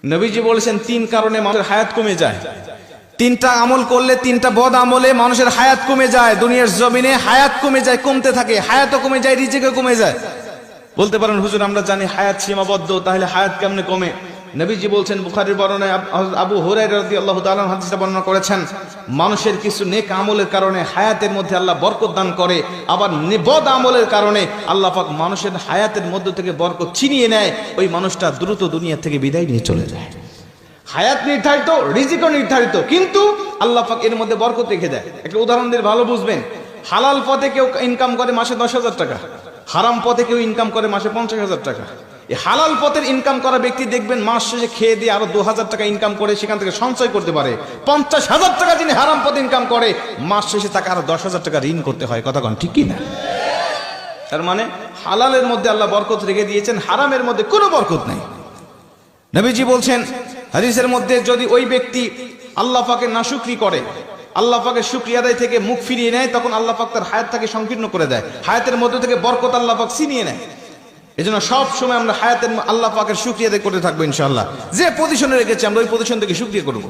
নবীজি বলেছেন তিন কারণে মানুষের হায়াত কমে যায়। তিনটা আমল করলে, তিনটা বদ আমলে মানুষের হায়াত কমে যায়। দুনিয়ার জমিনে হায়াত কমে যায়, কমতে থাকে, হায়াতও কমে যায়, রিজিকও কমে যায়। বলতে পারেন হুজুর আমরা জানি হায়াত সীমাবদ্ধ, তাহলে হায়াত কেমনে কমে? নবীজি বলছেন, বুখারীর বর্ণনায় আবু হুরায়রা রাদিয়াল্লাহু তাআলা হাদিসটা বর্ণনা করেছেন, মানুষের কিছু নেক আমলের কারণে হায়াতের মধ্যে আল্লাহ বরকত দান করে, আবার বদ আমলের কারণে আল্লাহ পাক মানুষের হায়াতের মধ্য থেকে বরকত ছিনিয়ে নেয়, ওই মানুষটা দ্রুত দুনিয়া থেকে বিদায় নিয়ে চলে যায়। হায়াত নির্ধারিত, রিজিকও নির্ধারিত, কিন্তু আল্লাহ পাক এর মধ্যে বরকত রেখে দেয়। একটা উদাহরণ দিয়ে ভালো বুঝবেন। হালাল পথে কেউ ইনকাম করে মাসে 10,000 টাকা, হারাম পথে কেউ ইনকাম করে মাসে 50,000 টাকা। এই হালাল পথের ইনকাম করা ব্যক্তি দেখবেন মাস শেষে খেয়ে দিয়ে আরো 2,000 টাকা ইনকাম করে সেখান থেকে সঞ্চয় করতে পারে। 50,000 টাকা যিনি হারাম পথে ইনকাম করে, মাস শেষে তাকে আরো 10,000 টাকা ঋণ করতে হয়। কথা কন ঠিক কি না? তার মানে হালালের মধ্যে আল্লাহ বরকত রেখে দিয়েছেন, হারামের মধ্যে কোনো বরকত নাই। নবীজি বলছেন হাদিসের মধ্যে, যদি ওই ব্যক্তি আল্লাহ পাকের নাশুকরি করে, আল্লাহ পাকের শুকরিয়া আদায় থেকে মুখ ফিরিয়ে নেয়, তখন আল্লাহ পাক তার হায়াতটাকে সংকীর্ণ করে দেয়, হায়াতের মধ্যে থেকে বরকত আল্লাহ পাক ছিনিয়ে নেয়। এজন্য সব সময় আমরা হায়াতের আল্লাহ পাকের শুকরিয়া আদায় করতে থাকবো ইনশাআল্লাহ। যে পজিশনে রেখেছি আমরা ওই পজিশন থেকে শুকরিয়া করব।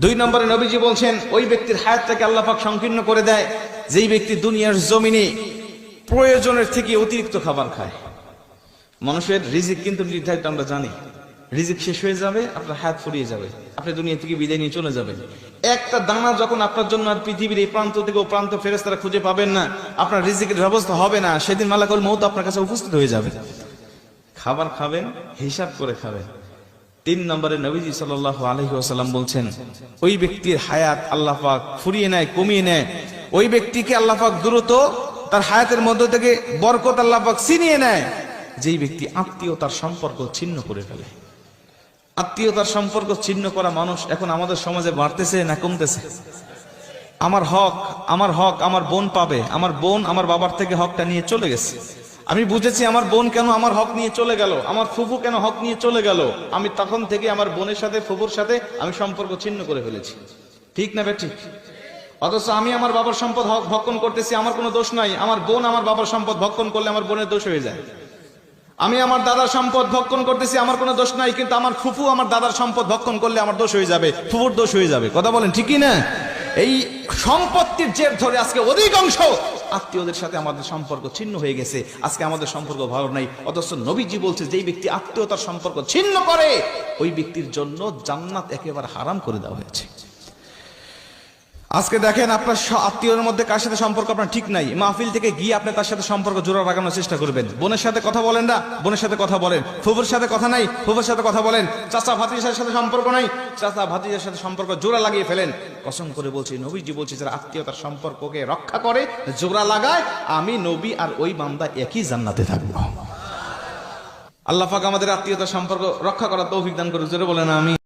2 নম্বরে নবীজি বলছেন, ওই ব্যক্তির হায়াতটাকে আল্লাহ পাক সংকীর্ণ করে দেয় যেই ব্যক্তি দুনিয়ার জমিনে প্রয়োজনের থেকে অতিরিক্ত খাবার খায়। মানুষের রিজিক কিন্তু নির্ধারিত, আমরা জানি। রিজিক শেষ হয়ে যাবে, আপনার হায়াত ফুরিয়ে যাবে, আপনি দুনিয়া থেকে বিদায় নিয়ে চলে যাবেন। একটা দানা যখন আপনার জন্য আর পৃথিবীর এই প্রান্ত থেকে ও প্রান্ত ফেরেশতারা খুঁজে পাবেন না, আপনার রিজিকের ব্যবস্থা হবে না, সেদিন মালাকুল মউত আপনার কাছে উপস্থিত হয়ে যাবে। খাবার খাবেন, হিসাব করে খাবেন। 3 নম্বরে নবীজি সাল্লাল্লাহু আলাইহি ওয়াসাল্লাম বলছেন, ওই ব্যক্তির হায়াত আল্লাহ পাক ফুরিয়ে নেয়, কমিয়ে নেয়। ওই ব্যক্তিকে আল্লাহ পাক দ্রুত তার হায়াতের মধ্য থেকে বরকত আল্লাহ পাক ছিনিয়ে নেয়, যেই ব্যক্তি আত্মীয়তার সম্পর্ক ছিন্ন করে ফেলে। আত্মীয়তার সম্পর্ক ছিন্ন করা মানুষ এখন আমাদের সমাজে বাড়তেছে না কমতেছে? আমার হক আমার বোন পাবে, আমার বোন আমার বাবার থেকে হকটা নিয়ে চলে গেছে। আমি বুঝেছি আমার বোন কেন আমার হক নিয়ে চলে গেল, আমার ফুফু কেন হক নিয়ে চলে গেল। আমি তখন থেকে আমার বোনের সাথে, ফুফুর সাথে আমি সম্পর্ক ছিন্ন করে ফেলেছি। ঠিক না ঠিক? অথচ আমি আমার বাবার সম্পদ ভক্ষণ করতেছি, আমার কোনো দোষ নাই। আমার বোন আমার বাবার সম্পদ ভক্ষণ করলে আমার বোনের দোষ হয়ে যায়। আমি আমার দাদার সম্পদ ভক্ষণ করতেছি, আমার কোনো দোষ নাই, কিন্তু আমার ফুফু আমার দাদার সম্পদ ভক্ষণ করলে আমার দোষ হয়ে যাবে, ফুফুর দোষ হয়ে যাবে। কথা বলেন ঠিকই না? এই সম্পত্তির জের ধরে আজকে অধিকাংশ আত্মীয়দের সাথে আমাদের সম্পর্ক ছিন্ন হয়ে গেছে। আজকে আমাদের সম্পর্ক ভালো নাই। অথচ নবীজি বলছে, যেই ব্যক্তি আত্মীয়তার সম্পর্ক ছিন্ন করে, ওই ব্যক্তির জন্য জান্নাত একেবারে হারাম করে দেওয়া হয়েছে। আজকে দেখেন আপনার আত্মীয়র মধ্যে কার সাথে সম্পর্ক আপনার ঠিক নাই, মাহফিল থেকে গিয়ে আপনি তার সাথে সম্পর্ক জোড়া লাগানোর চেষ্টা করবেন। বোনের সাথে কথা বলেন না, বোনের সাথে কথা বলেন। ফুফুর সাথে কথা নাই, ফুফুর সাথে কথা বলেন। চাচা ভাতিজার সাথে সম্পর্ক নাই, চাচা ভাতিজার সাথে সম্পর্ক জোড়া লাগিয়ে ফেলেন। কসম করে বলছি, নবীজি বলছে, যারা আত্মীয়তার সম্পর্ককে রক্ষা করে, জোড়া লাগায়, আমি নবী আর ওই বান্দা একই জান্নাতে থাকবো। আল্লাহ পাক আমাদের আত্মীয়তার সম্পর্ক রক্ষা করার তৌফিক দান করে। জোরে বলেন আমিন।